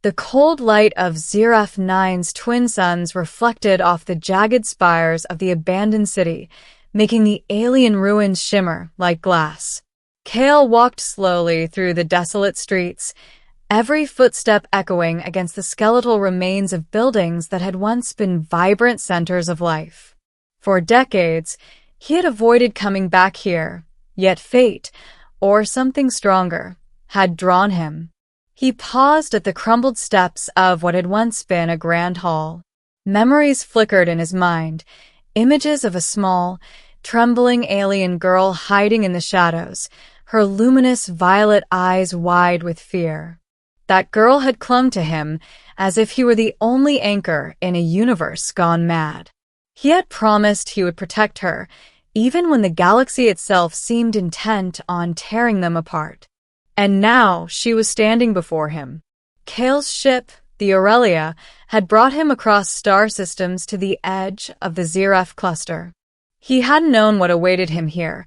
The cold light of Zeref-9's twin suns reflected off the jagged spires of the abandoned city, making the alien ruins shimmer like glass. Kale walked slowly through the desolate streets, every footstep echoing against the skeletal remains of buildings that had once been vibrant centers of life. For decades, he had avoided coming back here, yet fate, or something stronger, had drawn him. He paused at the crumbled steps of what had once been a grand hall. Memories flickered in his mind, images of a small, trembling alien girl hiding in the shadows, her luminous violet eyes wide with fear. That girl had clung to him as if he were the only anchor in a universe gone mad. He had promised he would protect her, even when the galaxy itself seemed intent on tearing them apart. And now she was standing before him. Kale's ship, the Aurelia, had brought him across star systems to the edge of the Zeref cluster. He hadn't known what awaited him here,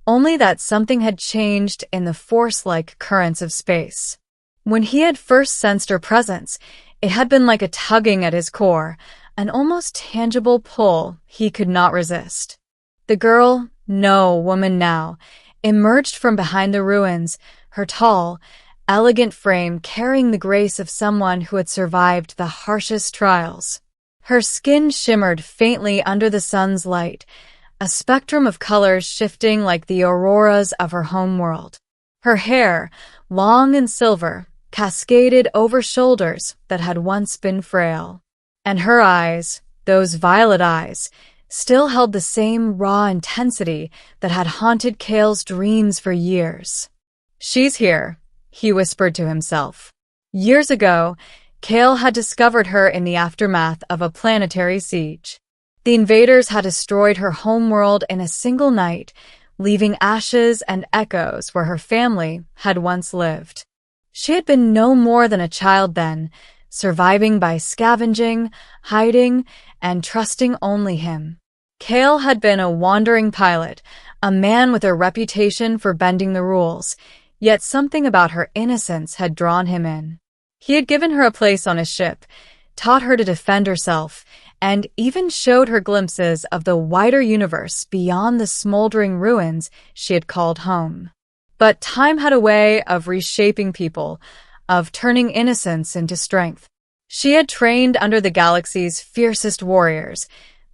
only that something had changed in the force-like currents of space. When he had first sensed her presence, it had been like a tugging at his core, an almost tangible pull he could not resist. The girl, no woman now, emerged from behind the ruins, her tall, elegant frame carrying the grace of someone who had survived the harshest trials. Her skin shimmered faintly under the sun's light, a spectrum of colors shifting like the auroras of her homeworld. Her hair, long and silver, cascaded over shoulders that had once been frail. And her eyes, those violet eyes, still held the same raw intensity that had haunted Kale's dreams for years. "She's here," he whispered to himself. Years ago, Kale had discovered her in the aftermath of a planetary siege. The invaders had destroyed her homeworld in a single night, leaving ashes and echoes where her family had once lived. She had been no more than a child then, surviving by scavenging, hiding, and trusting only him. Kale had been a wandering pilot, a man with a reputation for bending the rules, yet something about her innocence had drawn him in. He had given her a place on his ship, taught her to defend herself, and even showed her glimpses of the wider universe beyond the smoldering ruins she had called home. But time had a way of reshaping people, of turning innocence into strength. She had trained under the galaxy's fiercest warriors,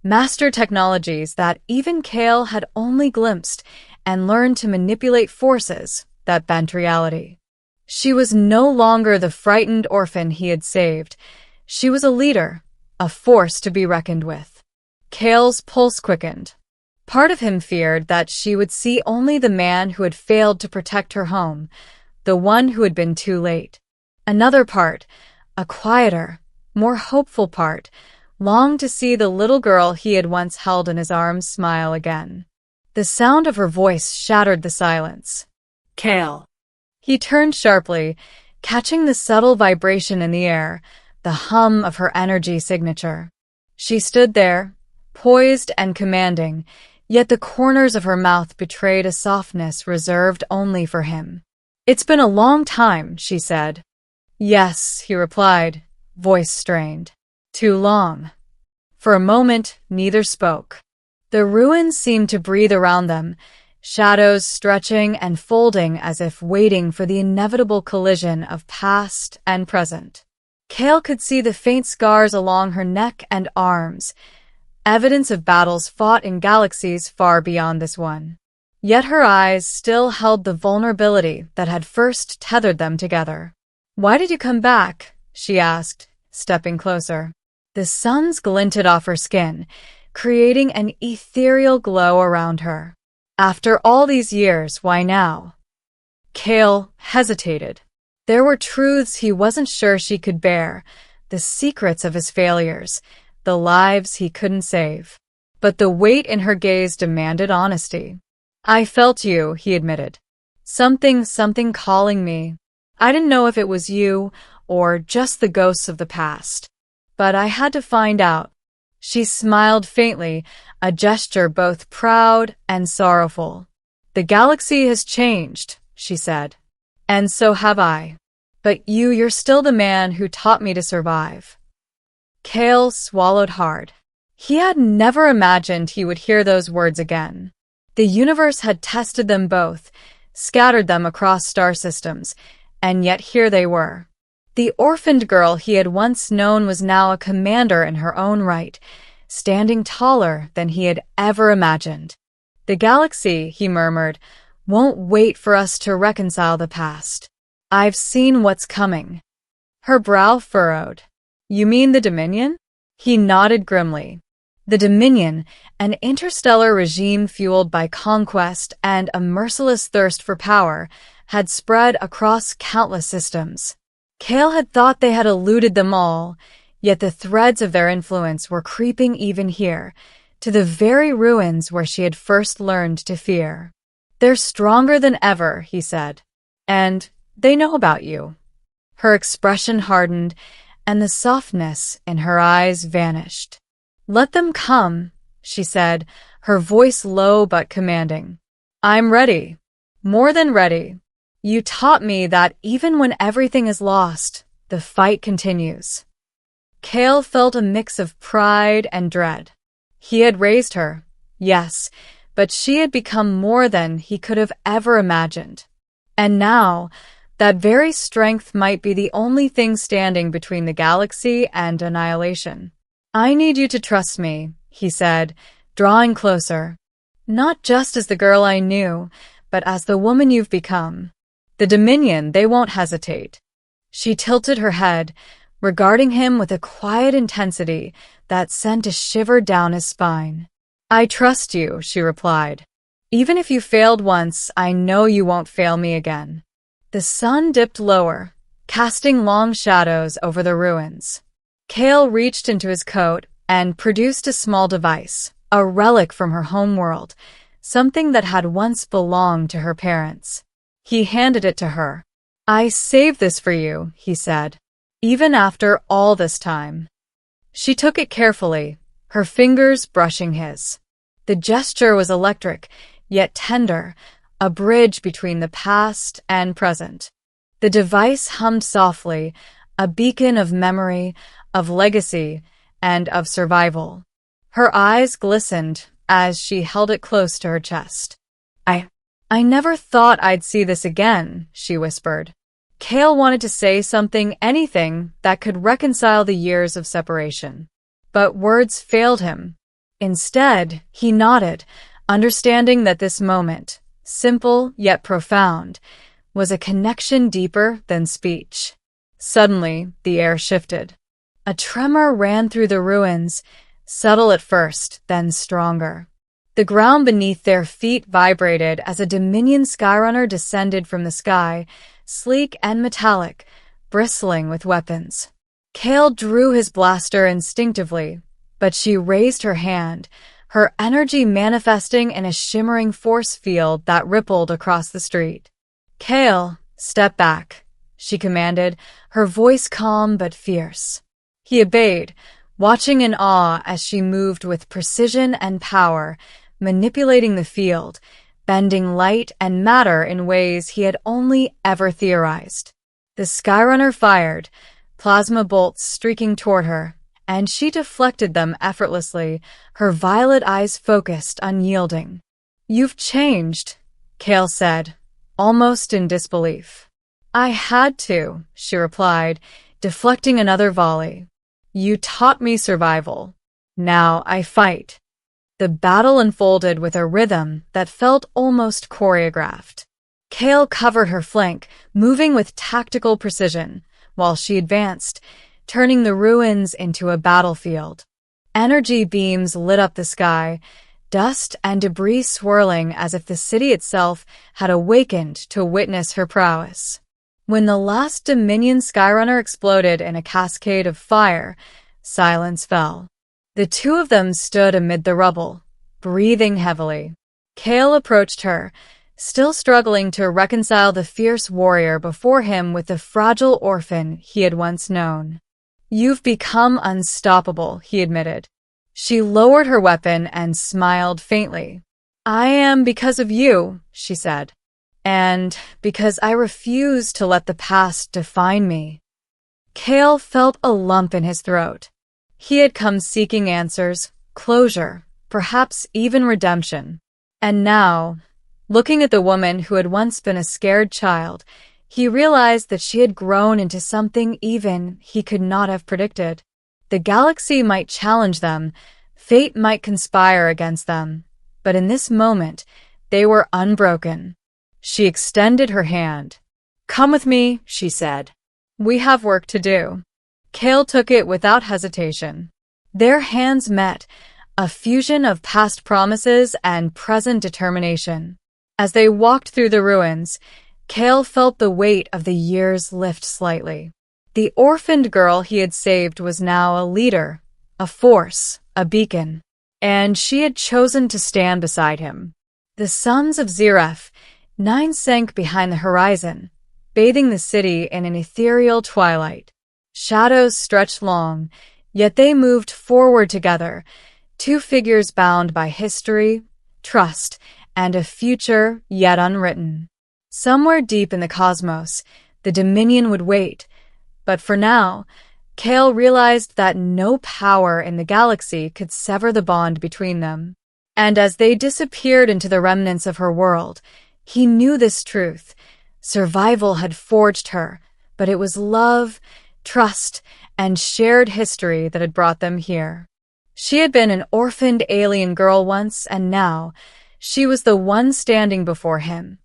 mastered technologies that even Kale had only glimpsed, and learned to manipulate forces that bent reality. She was no longer the frightened orphan he had saved. She was a leader, a force to be reckoned with. Kale's pulse quickened. Part of him feared that she would see only the man who had failed to protect her home, the one who had been too late. Another part, a quieter, more hopeful part, longed to see the little girl he had once held in his arms smile again. The sound of her voice shattered the silence. "Kale." He turned sharply, catching the subtle vibration in the air, the hum of her energy signature. She stood there, poised and commanding, yet the corners of her mouth betrayed a softness reserved only for him. "It's been a long time," she said. "Yes," he replied, voice strained. "Too long." For a moment, neither spoke. The ruins seemed to breathe around them, shadows stretching and folding as if waiting for the inevitable collision of past and present. Kale could see the faint scars along her neck and arms, evidence of battles fought in galaxies far beyond this one. Yet her eyes still held the vulnerability that had first tethered them together. "Why did you come back?" she asked, stepping closer. The suns glinted off her skin, creating an ethereal glow around her. "After all these years, why now?" Kale hesitated. There were truths he wasn't sure she could bear, the secrets of his failures, the lives he couldn't save. But the weight in her gaze demanded honesty. "I felt you," he admitted. Something calling me. I didn't know if it was you or just the ghosts of the past. But I had to find out." She smiled faintly, a gesture both proud and sorrowful. "The galaxy has changed," she said. "And so have I." But you're still the man who taught me to survive. Kale swallowed hard. He had never imagined he would hear those words again. The universe had tested them both, scattered them across star systems, and yet here they were. The orphaned girl he had once known was now a commander in her own right, standing taller than he had ever imagined. The galaxy, he murmured, won't wait for us to reconcile the past. I've seen what's coming. Her brow furrowed. You mean the Dominion? He nodded grimly. The Dominion, an interstellar regime fueled by conquest and a merciless thirst for power, had spread across countless systems. Kale had thought they had eluded them all, yet the threads of their influence were creeping even here, to the very ruins where she had first learned to fear. They're stronger than ever, he said. And they know about you. Her expression hardened, and the softness in her eyes vanished. Let them come, she said, her voice low but commanding. I'm ready. More than ready. You taught me that even when everything is lost, the fight continues. Kale felt a mix of pride and dread. He had raised her, yes, but she had become more than he could have ever imagined. And now, that very strength might be the only thing standing between the galaxy and annihilation. I need you to trust me, he said, drawing closer. Not just as the girl I knew, but as the woman you've become. The Dominion, they won't hesitate. She tilted her head, regarding him with a quiet intensity that sent a shiver down his spine. I trust you, she replied. Even if you failed once, I know you won't fail me again. The sun dipped lower, casting long shadows over the ruins. Kale reached into his coat and produced a small device, a relic from her home world, something that had once belonged to her parents. He handed it to her. I saved this for you, he said, even after all this time. She took it carefully, her fingers brushing his. The gesture was electric, yet tender, a bridge between the past and present. The device hummed softly, a beacon of memory, of legacy, and of survival. Her eyes glistened as she held it close to her chest. I never thought I'd see this again, she whispered. Kale wanted to say something, anything, that could reconcile the years of separation. But words failed him. Instead, he nodded, understanding that this moment, simple yet profound, was a connection deeper than speech. Suddenly, the air shifted. A tremor ran through the ruins, subtle at first, then stronger. The ground beneath their feet vibrated as a Dominion Skyrunner descended from the sky, sleek and metallic, bristling with weapons. Kale drew his blaster instinctively, but she raised her hand, her energy manifesting in a shimmering force field that rippled across the street. Kale, step back, she commanded, her voice calm but fierce. He obeyed, watching in awe as she moved with precision and power, manipulating the field, bending light and matter in ways he had only ever theorized. The Skyrunner fired, plasma bolts streaking toward her, and she deflected them effortlessly, her violet eyes focused, unyielding. You've changed, Kale said, almost in disbelief. I had to, she replied, deflecting another volley. You taught me survival. Now I fight. The battle unfolded with a rhythm that felt almost choreographed. Kale covered her flank, moving with tactical precision, while she advanced, turning the ruins into a battlefield. Energy beams lit up the sky, dust and debris swirling as if the city itself had awakened to witness her prowess. When the last Dominion Skyrunner exploded in a cascade of fire, silence fell. The two of them stood amid the rubble, breathing heavily. Kale approached her, still struggling to reconcile the fierce warrior before him with the fragile orphan he had once known. You've become unstoppable, he admitted. She lowered her weapon and smiled faintly. I am because of you, she said. And because I refuse to let the past define me. Kale felt a lump in his throat. He had come seeking answers, closure, perhaps even redemption. And now, looking at the woman who had once been a scared child, he realized that she had grown into something even he could not have predicted. The galaxy might challenge them, fate might conspire against them, but in this moment, they were unbroken. She extended her hand. "Come with me," she said. "We have work to do." Kale took it without hesitation. Their hands met, a fusion of past promises and present determination. As they walked through the ruins, Kale felt the weight of the years lift slightly. The orphaned girl he had saved was now a leader, a force, a beacon, and she had chosen to stand beside him. The suns of Ziref, 9 sank behind the horizon, bathing the city in an ethereal twilight. Shadows stretched long, yet they moved forward together, two figures bound by history, trust, and a future yet unwritten. Somewhere deep in the cosmos, the Dominion would wait, but for now, Kale realized that no power in the galaxy could sever the bond between them. And as they disappeared into the remnants of her world, he knew this truth. Survival had forged her, but it was love, trust, and shared history that had brought them here. She had been an orphaned alien girl once, and now she was the one standing before him,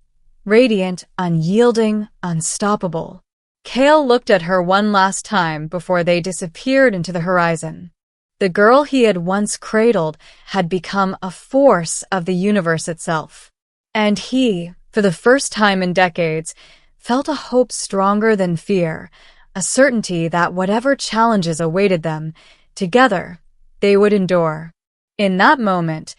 radiant, unyielding, unstoppable. Kale looked at her one last time before they disappeared into the horizon. The girl he had once cradled had become a force of the universe itself. And he, for the first time in decades, felt a hope stronger than fear, a certainty that whatever challenges awaited them, together, they would endure. In that moment,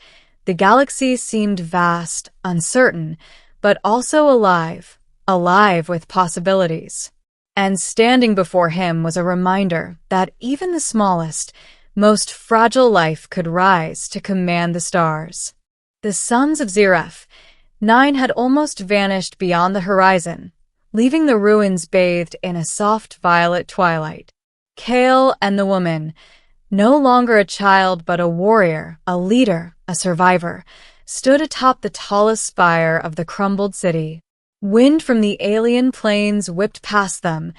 the galaxy seemed vast, uncertain, but also alive, alive with possibilities. And standing before him was a reminder that even the smallest, most fragile life could rise to command the stars. The suns of Ziref, 9 had almost vanished beyond the horizon, leaving the ruins bathed in a soft violet twilight. Kale and the woman, no longer a child but a warrior, a leader, a survivor, stood atop the tallest spire of the crumbled city. Wind from the alien plains whipped past them,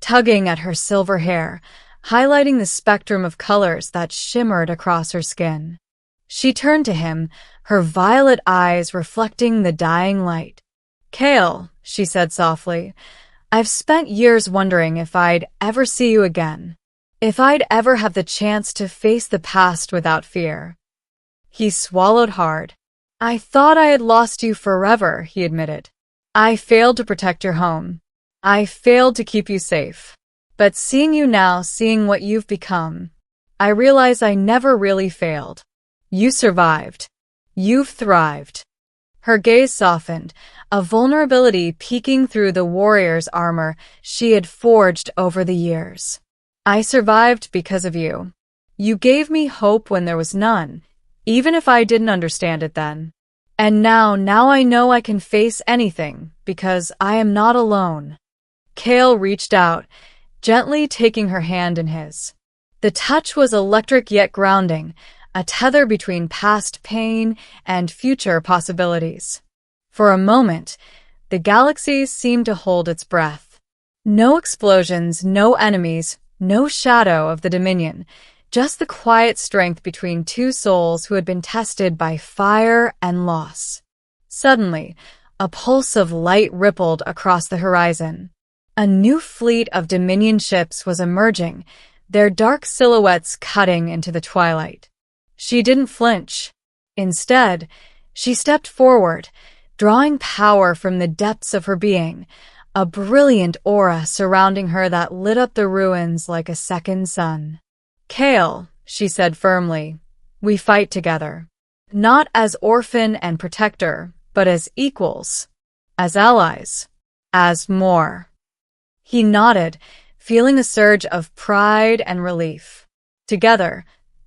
tugging at her silver hair, highlighting the spectrum of colors that shimmered across her skin. She turned to him, her violet eyes reflecting the dying light. "Kale," she said softly, "I've spent years wondering if I'd ever see you again, if I'd ever have the chance to face the past without fear." He swallowed hard. "I thought I had lost you forever," he admitted. "I failed to protect your home. I failed to keep you safe. But seeing you now, seeing what you've become, I realize I never really failed. You survived. You've thrived." Her gaze softened, a vulnerability peeking through the warrior's armor she had forged over the years. "I survived because of you. You gave me hope when there was none, even if I didn't understand it then. And now I know I can face anything because I am not alone." Kale reached out, gently taking her hand in his. The touch was electric yet grounding, a tether between past pain and future possibilities. For a moment, the galaxy seemed to hold its breath. No explosions, no enemies, no shadow of the Dominion, just the quiet strength between two souls who had been tested by fire and loss. Suddenly, a pulse of light rippled across the horizon. A new fleet of Dominion ships was emerging, their dark silhouettes cutting into the twilight. She didn't flinch. Instead, she stepped forward, drawing power from the depths of her being, a brilliant aura surrounding her that lit up the ruins like a second sun. "Kale," she said firmly, "we fight together. Not as orphan and protector, but as equals, as allies, as more." He nodded, feeling a surge of pride and relief. Together,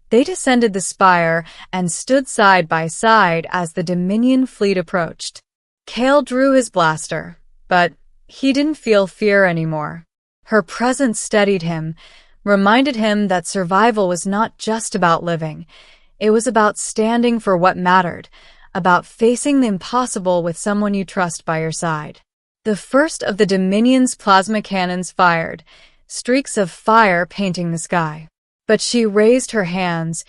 they descended the spire and stood side by side as the Dominion fleet approached. Kale drew his blaster, but he didn't feel fear anymore. Her presence steadied him, reminded him that survival was not just about living. It was about standing for what mattered, about facing the impossible with someone you trust by your side. The first of the Dominion's plasma cannons fired, streaks of fire painting the sky. But she raised her hands,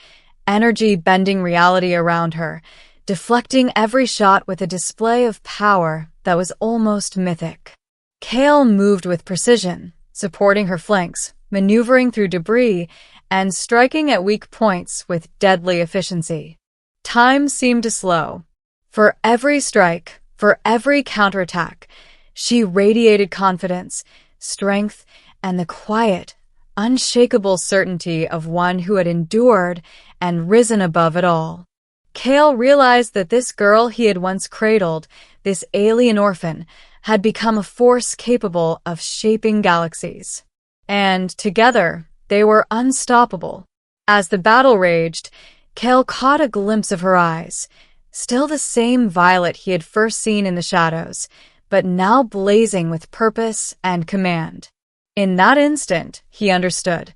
energy bending reality around her, deflecting every shot with a display of power that was almost mythic. Kale moved with precision, supporting her flanks, maneuvering through debris, and striking at weak points with deadly efficiency. Time seemed to slow. For every strike, for every counterattack, she radiated confidence, strength, and the quiet, unshakable certainty of one who had endured and risen above it all. Kale realized that this girl he had once cradled, this alien orphan, had become a force capable of shaping galaxies. And together, they were unstoppable. As the battle raged, Kale caught a glimpse of her eyes, still the same violet he had first seen in the shadows, but now blazing with purpose and command. In that instant, he understood.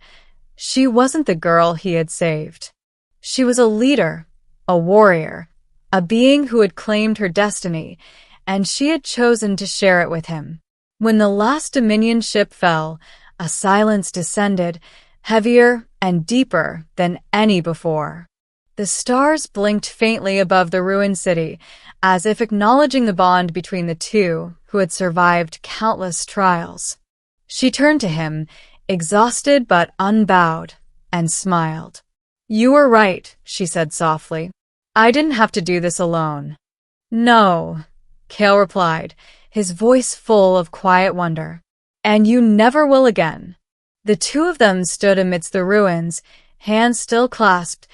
She wasn't the girl he had saved. She was a leader, a warrior, a being who had claimed her destiny, and she had chosen to share it with him. When the last Dominion ship fell, a silence descended, heavier and deeper than any before. The stars blinked faintly above the ruined city, as if acknowledging the bond between the two who had survived countless trials. She turned to him, exhausted but unbowed, and smiled. "You were right," she said softly. "I didn't have to do this alone." "No," Kale replied, his voice full of quiet wonder. "And you never will again." The two of them stood amidst the ruins, hands still clasped,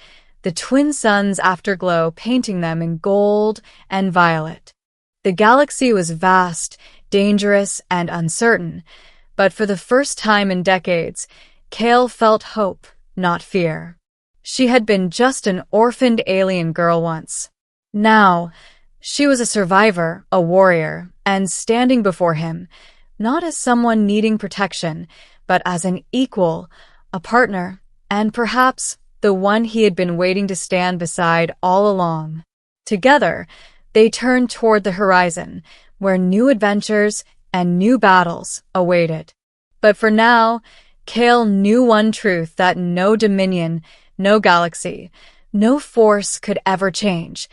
the twin suns' afterglow painting them in gold and violet. The galaxy was vast, dangerous, and uncertain, but for the first time in decades, Kale felt hope, not fear. She had been just an orphaned alien girl once. Now, she was a survivor, a warrior, and standing before him, not as someone needing protection, but as an equal, a partner, and perhaps the one he had been waiting to stand beside all along. Together, they turned toward the horizon, where new adventures and new battles awaited. But for now, Kale knew one truth that no Dominion, no galaxy, no force could ever change.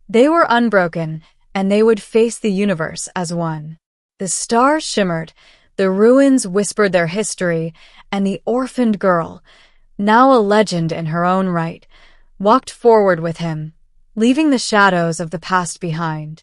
They were unbroken, and they would face the universe as one. The stars shimmered, the ruins whispered their history, and the orphaned girl, now a legend in her own right, walked forward with him, leaving the shadows of the past behind.